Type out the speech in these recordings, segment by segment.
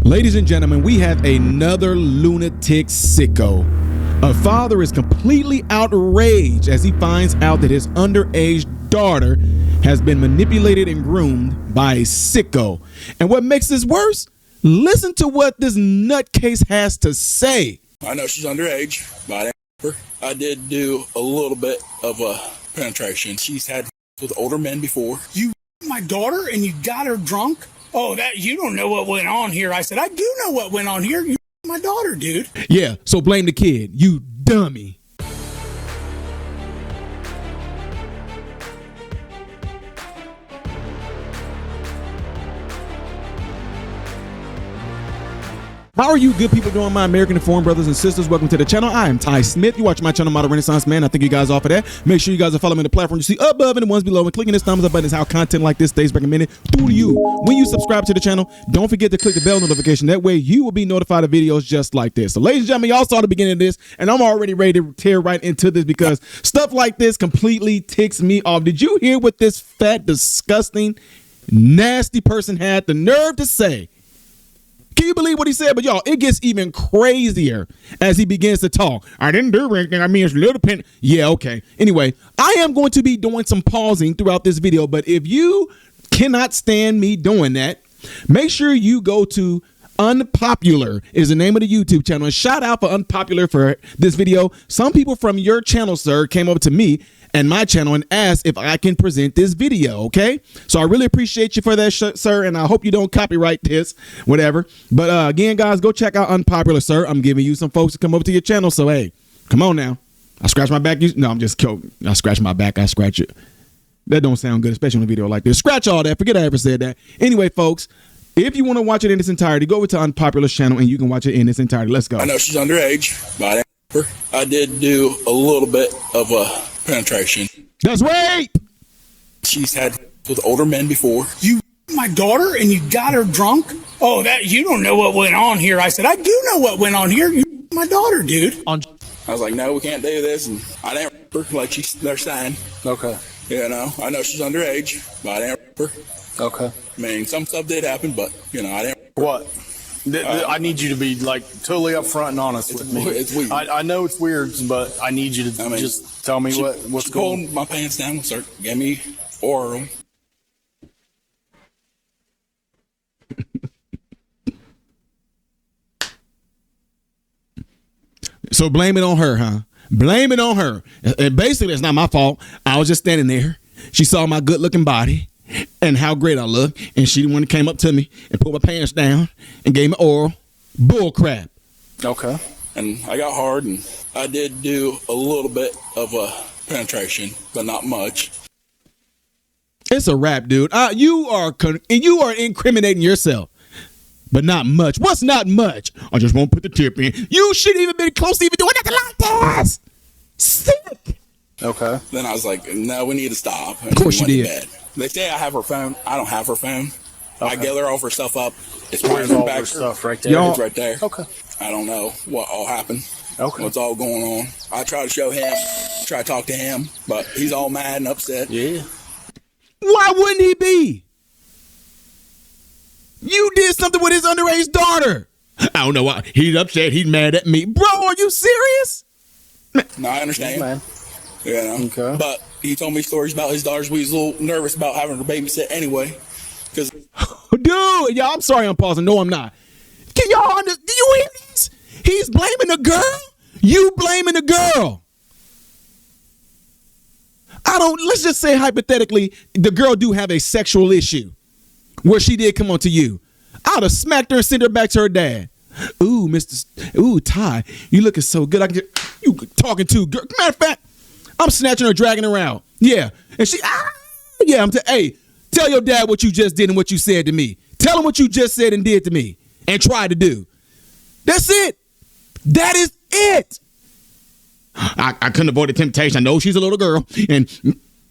Ladies and gentlemen, we have another lunatic sicko. A father is completely outraged as he finds out that his underage daughter has been manipulated and groomed by a sicko. And what makes this worse? Listen to what this nutcase has to say. I know she's underage, but I did do a little bit of a penetration. She's had with older men before. You my daughter and you got her drunk? Oh, that you don't know what went on here. I said, I do know what went on here. You my daughter, dude. Yeah, so blame the kid, you dummy. How are you good people doing, my American informed brothers and sisters? Welcome to the channel. I am Ty Smith. You watch my channel, Model Renaissance Man. I thank you guys all for that. Make sure you guys are following the platform you see above and the ones below, and clicking this thumbs up button is how content like this stays recommended through you. When you subscribe to the channel, don't forget to click the bell notification. That way you will be notified of videos just like this. So ladies and gentlemen, y'all saw the beginning of this, and I'm already ready to tear right into this because stuff like this completely ticks me off. Did you hear what this fat, disgusting, nasty person had the nerve to say? Can you believe what he said? But y'all, it gets even crazier as he begins to talk. I didn't do anything. I mean, it's a little pen. Yeah, okay. Anyway, I am going to be doing some pausing throughout this video, but if you cannot stand me doing that, make sure you go to Unpopular is the name of the YouTube channel. And shout out for Unpopular for this video. Some people from your channel, sir, came over to me and my channel and asked if I can present this video, okay? So I really appreciate you for that, sir, and I hope you don't copyright this, whatever. But again, guys, go check out Unpopular, sir. I'm giving you some folks to come over to your channel, so hey, come on now. I scratch my back. No, I'm just kidding. I scratch my back. I scratch it. That don't sound good, especially in a video like this. Scratch all that. Forget I ever said that. Anyway, folks, if you want to watch it in its entirety, go over to Unpopular's channel and you can watch it in its entirety. Let's go. I know she's underage, but I did do a little bit of a penetration. That's rape. She's had with older men before. You my daughter and you got her drunk? Oh, that you don't know what went on here. I said, I do know what went on here. You my daughter, dude. I was like, no, we can't do this, and I didn't rape her like they're saying. Okay. You know, I know she's underage, but I didn't rape her. Okay. I mean, some stuff did happen, but you know, I didn't. What? I need you to be like totally upfront and honest with me. It's weird. I know it's weird, but I need you to just tell me what's going on. Pulled my pants down, gave me oral. So blame it on her, huh? Blame it on her. And basically, it's not my fault. I was just standing there. She saw my good-looking body and how great I look, and she the one that came up to me and pulled my pants down and gave me oral. Bull crap. Okay. And I got hard, and I did do a little bit of a penetration, but not much. It's a wrap, dude. You are incriminating yourself, but not much. What's not much? I just won't put the tip in. You shouldn't even been close to even doing nothing like this. Sick. Okay. Then I was like, no, we need to stop. Of course you did. They say I have her phone. I don't have her phone. Okay. I gather all her stuff up. It's Where's all her stuff right there? It's right there. Okay. I don't know what all happened. Okay. What's all going on. I try to show him, try to talk to him, but he's all mad and upset. Yeah. Why wouldn't he be? You did something with his underage daughter. I don't know why. He's upset. He's mad at me. Bro, are you serious? No, I understand. Man. You know? Okay. But he told me stories about his daughters. We was a little nervous about having her babysit anyway. Because, dude, y'all, I'm sorry I'm pausing. No, I'm not. Can y'all understand? Do you hear this? He's blaming the girl. You blaming the girl. Let's just say hypothetically, the girl do have a sexual issue where she did come on to you. I'd have smacked her and sent her back to her dad. Ooh, Ty, you looking so good. You talking to girl. Matter of fact, I'm snatching her, dragging her around. Yeah. And she, yeah, hey, tell your dad what you just did and what you said to me. Tell him what you just said and did to me and tried to do. That's it. That is it. I couldn't avoid the temptation. I know she's a little girl, and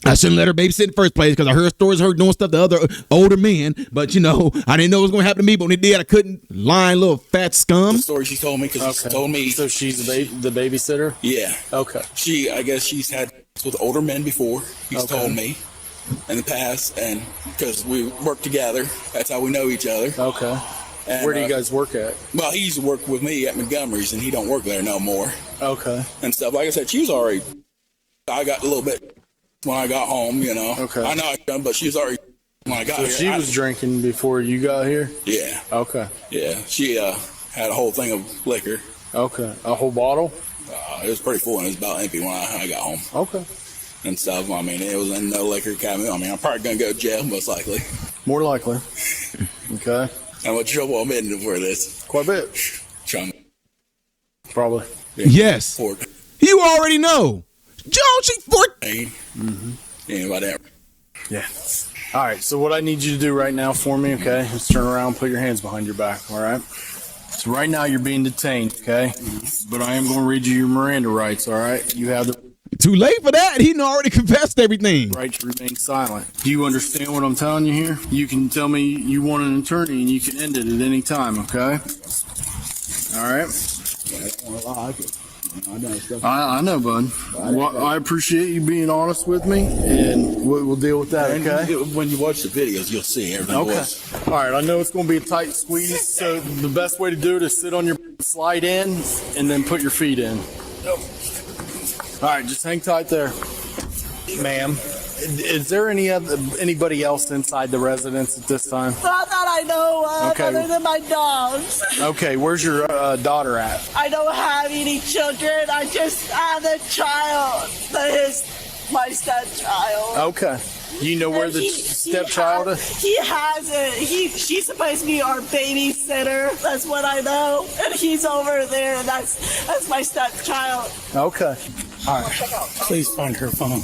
I shouldn't let her babysit in the first place because I heard stories of her doing stuff to other older men. But, you know, I didn't know it was going to happen to me. But when it did, I couldn't. Lying little fat scum. The story she told me because she told me. So she's the babysitter? Yeah. Okay. I guess she's had with older men before. He's told me in the past. And because we work together, that's how we know each other. Okay. And, Where do you guys work at? Well, he used to work with me at Montgomery's, and he don't work there no more. Okay. And stuff. Like I said, she was already. I got a little bit when I got home, you know. Okay. I know I done, but she was already when I got So here. she was drinking before you got here? Yeah. Okay. Yeah. She had a whole thing of liquor. Okay. A whole bottle? It was pretty full, and it was about empty when I got home. Okay. And stuff. I mean, it was in no liquor cabinet. I mean, I'm probably going to go to jail, most likely. More likely. Okay. How much trouble I'm in for this? Quite a bit. Chunk. Probably. Yes. 14. You already know. Jonesy 14. Anybody that? Yeah. All right. So what I need you to do right now for me, okay, is turn around, put your hands behind your back, all right? So right now you're being detained, okay? But I am going to read you your Miranda rights, all right? You have the Too late for that. He already confessed everything. right to remain silent. Do you understand what I'm telling you here? You can tell me you want an attorney and you can end it at any time, okay? All right? I know, bud. Well, I appreciate you being honest with me, and we'll deal with that, okay? When you watch the videos, you'll see everything. Okay. Was. All right, I know it's going to be a tight squeeze, so the best way to do it is sit on your slide in and then put your feet in. All right, just hang tight there, ma'am. Is there anybody else inside the residence at this time? Not that I know of, Okay. other than my dogs. Okay, where's your daughter at? I don't have any children. I just have a child that is my stepchild. Okay. You know where the stepchild is? He has it. She's supposed to be our babysitter. That's what I know. And he's over there, and that's my stepchild. Okay. All right. Please find her phone.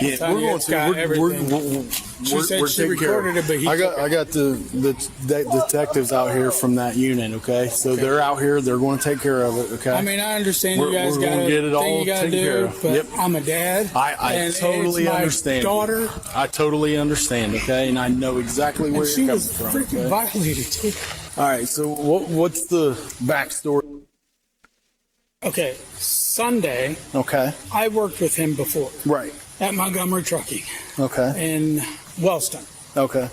Yeah, we're going to. She said she taking care of recorded it, but he I got the detectives out here from that unit. Okay, so they're out here. They're going to take care of it. Okay. I mean, I understand We're- you guys we're got gonna to get it all thing you got to taken care do, of. but Yep. I'm a dad. I and totally it's my understand. daughter, I totally understand. Okay, and I know exactly where and she you're was coming from. freaking Okay? violated too. All right. So what's the backstory? Okay, Sunday, Okay. I worked with him before Right. at Montgomery Trucking Okay. in Wellston. Okay.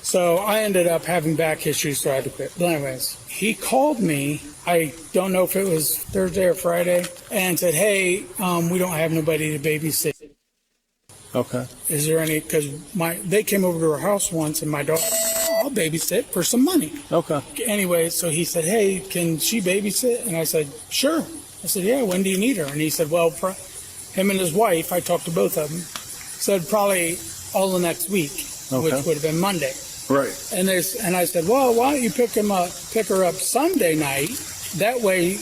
So I ended up having back issues, so I had to quit. But anyways, he called me, I don't know if it was Thursday or Friday, and said, hey, we don't have nobody to babysit. Okay. Is there any, because they came over to our house once, and my daughter, I'll babysit for some money. Okay. Anyway, so he said, hey, can she babysit? And I said, sure. I said, yeah, when do you need her? And he said, well, him and his wife, I talked to both of them, said probably all the next week, which would have been Monday. Right. And I said, well, why don't you pick her up Sunday night? That way you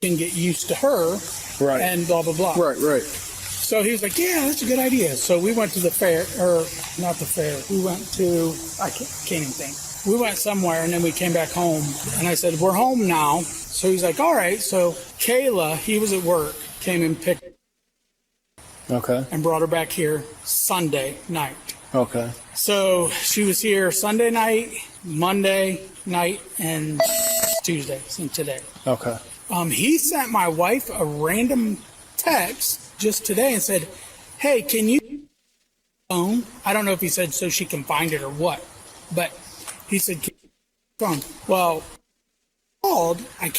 can get used to her. Right. And blah, blah, blah. Right. Right. So he was like, yeah, that's a good idea. So we went to the fair, or not the fair. We went to, I can't even think. We went somewhere, and then we came back home. And I said, we're home now. So he's like, all right. So Kayla, he was at work, came and picked Okay. and brought her back here Sunday night. Okay. So she was here Sunday night, Monday night, and Tuesday, and today. Okay. He sent my wife a random text just today and said, hey, can you phone? I don't know if he said so she can find it or what, but he said, can you phone? Well, called, I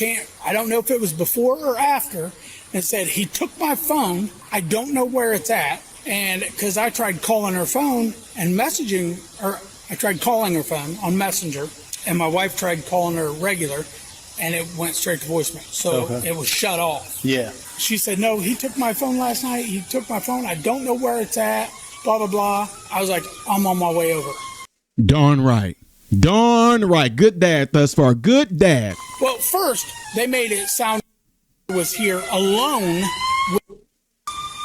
don't know if it was before or after, and said he took my phone. I don't know where it's at. And because I tried calling her phone and messaging, or I tried calling her phone on Messenger, and my wife tried calling her regular, and it went straight to voicemail. So it was shut off. Yeah. She said, no, he took my phone last night. He took my phone. I don't know where it's at, blah, blah, blah. I was like, I'm on my way over. Darn right. Darn right. Good dad thus far. Good dad. Well, first, they made it sound was here alone.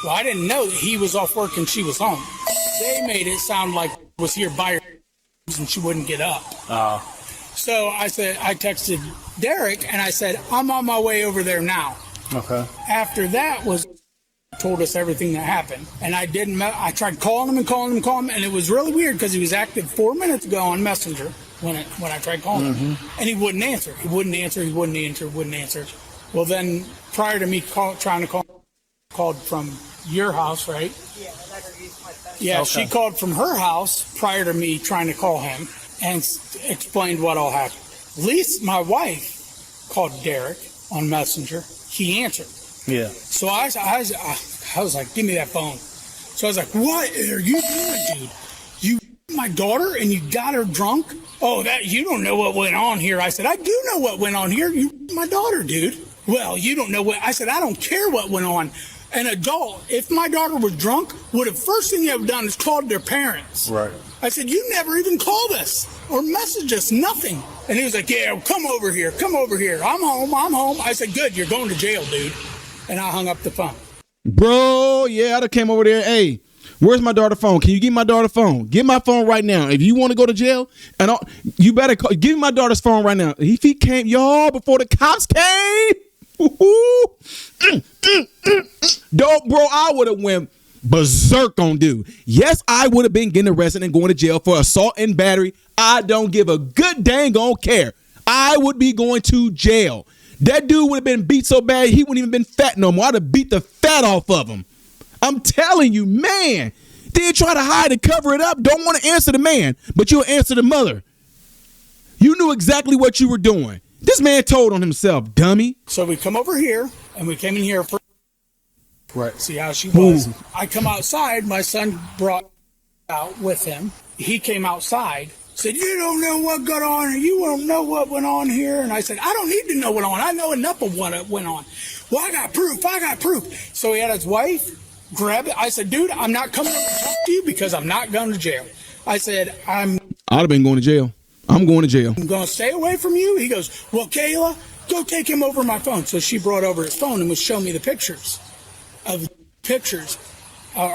Well, I didn't know that he was off work and she was home. They made it sound like was here by her and she wouldn't get up. So I texted Derek and I said, I'm on my way over there now. Okay. After that was told us everything that happened. And I tried calling him, and it was really weird because he was active 4 minutes ago on Messenger when I tried calling him. And he wouldn't answer. Well, then prior to me trying to call, called from your house, right? Yeah, I never used my phone. Yeah, Okay. She called from her house prior to me trying to call him. and explained what all happened. Lisa, my wife, called Derek on Messenger. He answered. Yeah. So I was like, give me that phone. So I was like, what are you doing, dude? You my daughter and you got her drunk? Oh, that you don't know what went on here. I said, I do know what went on here. You my daughter, dude. Well, you don't know what. I said, I don't care what went on. An adult, if my daughter was drunk, would have first thing they would have done is called their parents. Right. I said, you never even called us or messaged us, nothing. And he was like, yeah, come over here. I'm home. I said, good, you're going to jail, dude. And I hung up the phone. Bro, yeah, I done came over there. Hey, where's my daughter's phone? Can you give my daughter's phone? Give my phone right now. If you want to go to jail, and you better give me my daughter's phone right now. If he came, y'all, before the cops came. Dope, bro, I would have went berserk on dude. Yes, I would have been getting arrested and going to jail for assault and battery. I don't give a good dang on care. I would be going to jail. That dude would have been beat so bad he wouldn't even been fat no more. I'd have beat the fat off of him. I'm telling you, man. They try to hide and cover it up. Don't want to answer the man, but you'll answer the mother. You knew exactly what you were doing. This man told on himself, dummy. So we come over here, and we came in here for Right. see how she was. Ooh. I come outside. My son brought out with him. He came outside, said, you don't know what got on, you don't know what went on here. And I said, I don't need to know what went on. I know enough of what went on. Well, I got proof. So he had his wife grab it. I said, dude, I'm not coming over to talk to you because I'm not going to jail. I said, I'd have been going to jail. I'm going to jail. I'm going to stay away from you. He goes, well, Kayla, go take him over my phone. So she brought over his phone and was showing me the pictures, a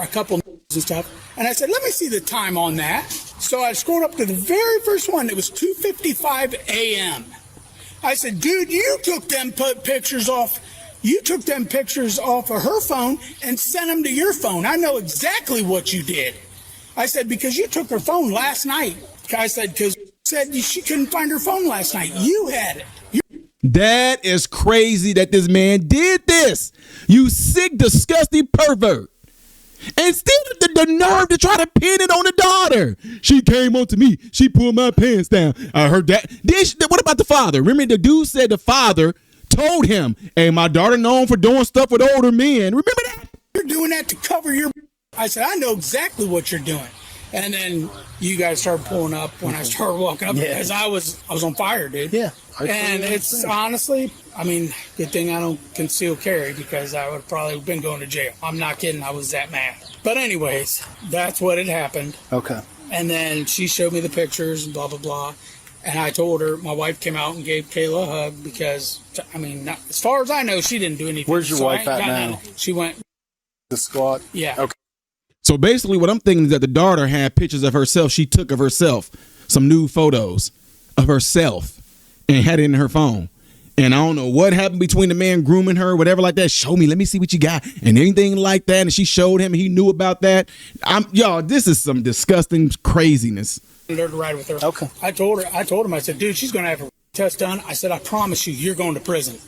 couple and stuff. And I said, let me see the time on that. So I scrolled up to the very first one. It was 2:55 a.m. I said, dude, you took them pictures off. You took them pictures off of her phone and sent them to your phone. I know exactly what you did. I said, because you took her phone last night. I said, because said she couldn't find her phone last night. You had it. That is crazy that this man did this. You sick, disgusting pervert. And still the nerve to try to pin it on the daughter. She came on to me. She pulled my pants down. I heard that. What about the father? Remember the dude said the father told him, hey, my daughter known for doing stuff with older men. Remember that? You're doing that to cover your... I said, I know exactly what you're doing. And then you guys started pulling up when I started walking up because I was on fire, dude. Yeah. And it's honestly, I mean, good thing I don't conceal carry because I would probably been going to jail. I'm not kidding. I was that mad. But anyways, that's what had happened. Okay. And then she showed me the pictures and blah, blah, blah. And I told her, my wife came out and gave Kayla a hug because, I mean, as far as I know, she didn't do anything. Where's your wife at now? She went. The squad? Yeah. Okay. So basically what I'm thinking is that the daughter had pictures of herself. She took of herself, some nude photos of herself and had it in her phone. And I don't know what happened between the man grooming her, whatever like that. Show me, let me see what you got and anything like that. And she showed him and he knew about that. Y'all, this is some disgusting craziness. To ride with her. Okay. I told him, I said, dude, she's going to have her test done. I said, I promise you, you're going to prison.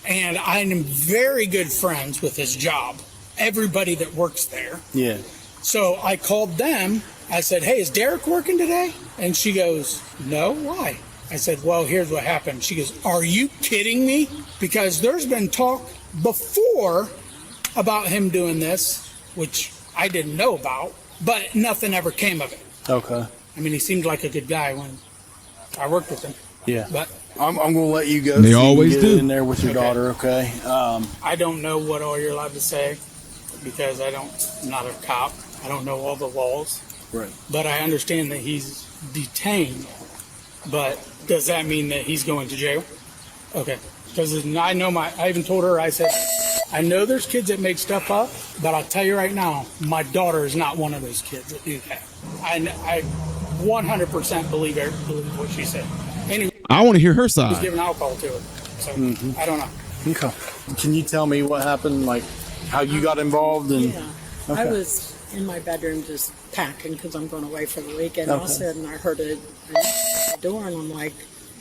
And I am very good friends with his job. Everybody that works there. Yeah. So I called them. I said, hey, is Derek working today? And she goes, no, why? I said, well, here's what happened. She goes, are you kidding me? Because there's been talk before about him doing this, which I didn't know about, but nothing ever came of it. Okay. I mean, he seemed like a good guy when I worked with him. Yeah. But I'm going to let you go. They so always you can get do. in there with your daughter, okay? I don't know what all you're allowed to say because I'm not a cop. I don't know all the laws. Right. But I understand that he's detained. But does that mean that he's going to jail? Okay. Because I know I even told her, I said, I know there's kids that make stuff up, but I'll tell you right now, my daughter is not one of those kids that do that. I 100% believe what she said. Anyway, I want to hear her he's side. giving alcohol to her. So I don't know. Okay. Can you tell me what happened, like how you got involved? And Yeah. Okay. I was in my bedroom just packing because I'm going away for the weekend. All of a sudden, I heard a door, and I'm like,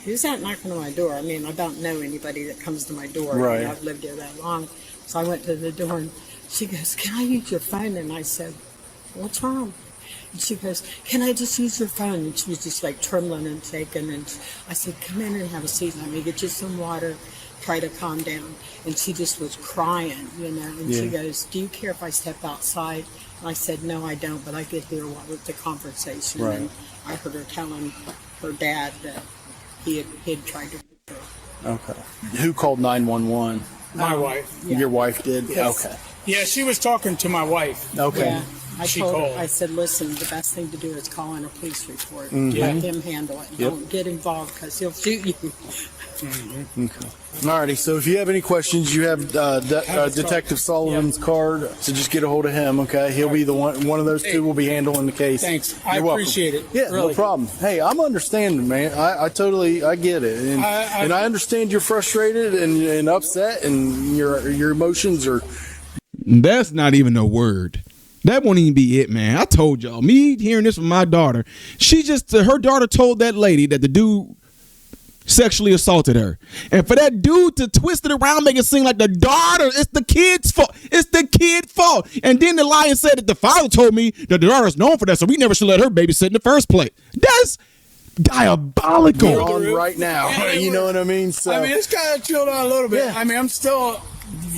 who's that knocking on my door? I mean, I don't know anybody that comes to my door. Right. I mean, I've lived here that long. So I went to the door, and she goes, can I use your phone? And I said, what's wrong? And she goes, can I just use your phone? And she was just like trembling and shaking. And I said, come in and have a seat. Let me get you some water. Try to calm down. And she just was crying, you know. And she goes, do you care if I step outside? And I said, no, I don't. But I could hear what was the conversation. Right. And I heard her telling her dad that he had tried to. Okay. Who called 911? My wife. Yeah. Your wife did? Yes. Okay. Yeah, she was talking to my wife. Okay. Yeah. I She told her, called. I said, listen, the best thing to do is call in a police report. Mm-hmm. Let him handle it. Don't get involved because he'll shoot you. Okay. Alrighty, so if you have any questions, you have Detective Sullivan's card, so just get a hold of him, okay? He'll be the one of those two will be handling the case. Thanks. You're I welcome. appreciate it. Yeah, Really. no problem. Hey, I'm understanding, man. I totally get it. And I understand you're frustrated and upset and your emotions are. That's not even a word. That won't even be it, man. I told y'all. Me hearing this from my daughter. Her daughter told that lady that the dude sexually assaulted her. And for that dude to twist it around, make it seem like the daughter, it's the kid's fault. It's the kid's fault. And then the liar said that the father told me that the daughter's known for that, so we never should let her babysit in the first place. That's diabolical. We're on right now. You know what I mean? So I mean, it's kind of chilled out a little bit. Yeah. I mean, I'm still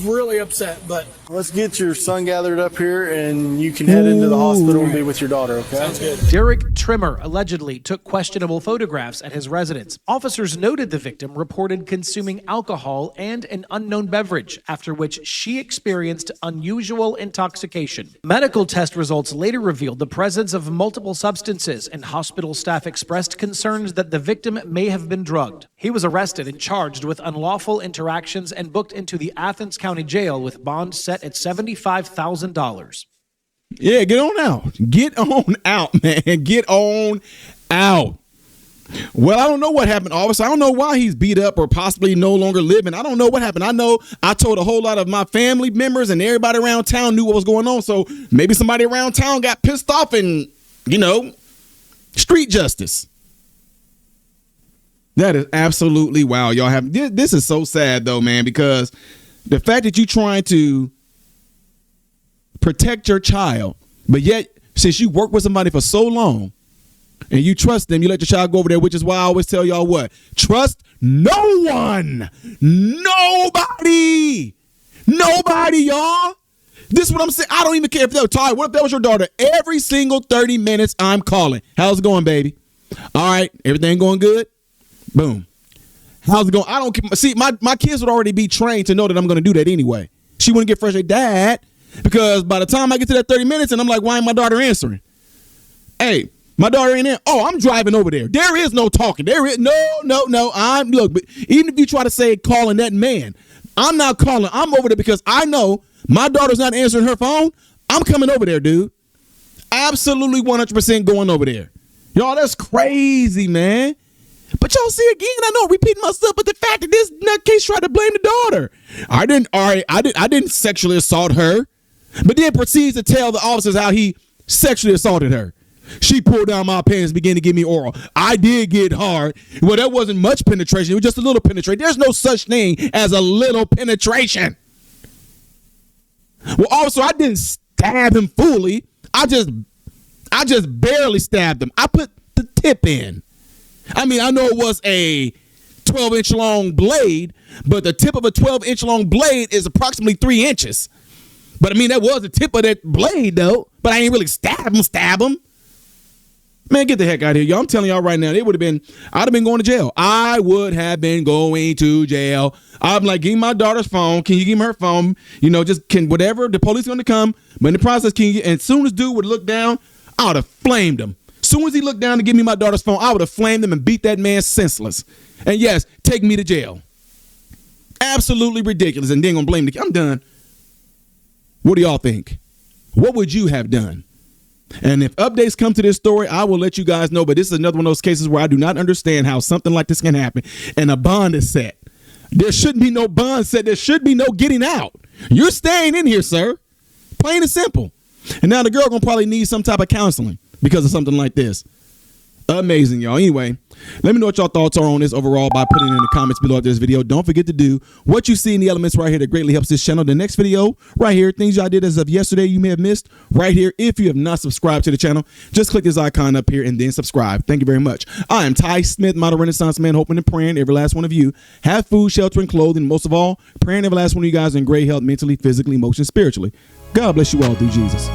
really upset, but let's get your son gathered up here and you can head into the hospital and be with your daughter, okay? sounds good. Derek Trimmer allegedly took questionable photographs at his residence. Officers noted the victim reported consuming alcohol and an unknown beverage, after which she experienced unusual intoxication. Medical test results later revealed the presence of multiple substances, and hospital staff expressed concerns that the victim may have been drugged. He was arrested and charged with unlawful interactions and booked into the Athens County Jail with bond set at $75,000. Yeah, get on out. Get on out, man. Get on out. Well, I don't know what happened, officer. I don't know why he's beat up or possibly no longer living. I don't know what happened. I know I told a whole lot of my family members and everybody around town knew what was going on. So maybe somebody around town got pissed off and, street justice. That is absolutely wow. Y'all have this is so sad though, man, because the fact that you're trying to protect your child, but yet since you work with somebody for so long and you trust them, you let your child go over there, which is why I always tell y'all trust no one, nobody, y'all. This is what I'm saying. I don't even care if that was Ty. What if that was your daughter? Every single 30 minutes I'm calling. How's it going, baby? All right. Everything going good? Boom. How's it going? I don't see my kids would already be trained to know that I'm going to do that anyway. She wouldn't get frustrated, Dad, because by the time I get to that 30 minutes and I'm like, why ain't my daughter answering? Hey, my daughter ain't there. Oh, I'm driving over there. There is no talking. There is no. But even if you try to say calling that man, I'm not calling. I'm over there because I know my daughter's not answering her phone. I'm coming over there, dude. Absolutely 100% going over there. Y'all, that's crazy, man. But y'all see again, I know I'm repeating myself, but the fact that this nutcase tried to blame the daughter. I didn't sexually assault her, but then proceeds to tell the officers how he sexually assaulted her. She pulled down my pants and began to give me oral. I did get hard. Well, that wasn't much penetration. It was just a little penetration. There's no such thing as a little penetration. Well, also, I didn't stab him fully. I just barely stabbed him. I put the tip in. I mean, I know it was a 12-inch long blade, but the tip of a 12-inch long blade is approximately 3 inches. But I mean, that was the tip of that blade, though. But I ain't really stab him. Man, get the heck out of here, y'all. I'm telling y'all right now, I'd have been going to jail. I would have been going to jail. I'm like, give me my daughter's phone. Can you give me her phone? Whatever, the police are going to come. But in the process, and as soon as dude would look down, I would have flamed him. As soon as he looked down to give me my daughter's phone, I would have flamed him and beat that man senseless. And yes, take me to jail. Absolutely ridiculous. And then gonna blame the kid. I'm done. What do y'all think? What would you have done? And if updates come to this story, I will let you guys know. But this is another one of those cases where I do not understand how something like this can happen. And a bond is set. There shouldn't be no bond set. There should be no getting out. You're staying in here, sir. Plain and simple. And now the girl gonna probably need some type of counseling because of something like this. Amazing, y'all. Anyway, Let me know what y'all thoughts are on this overall by putting it in the comments below this video. Don't forget to do what you see in the elements right here that greatly helps this channel. The next video right here, things y'all did as of yesterday you may have missed right here. If you have not subscribed to the channel, just click this icon up here and then subscribe. Thank you very much. I am Ty Smith, model Renaissance man, hoping and praying every last one of you have food, shelter, and clothing. Most of all, praying every last one of you guys in great health, mentally, physically, emotionally, spiritually. God bless you all through Jesus.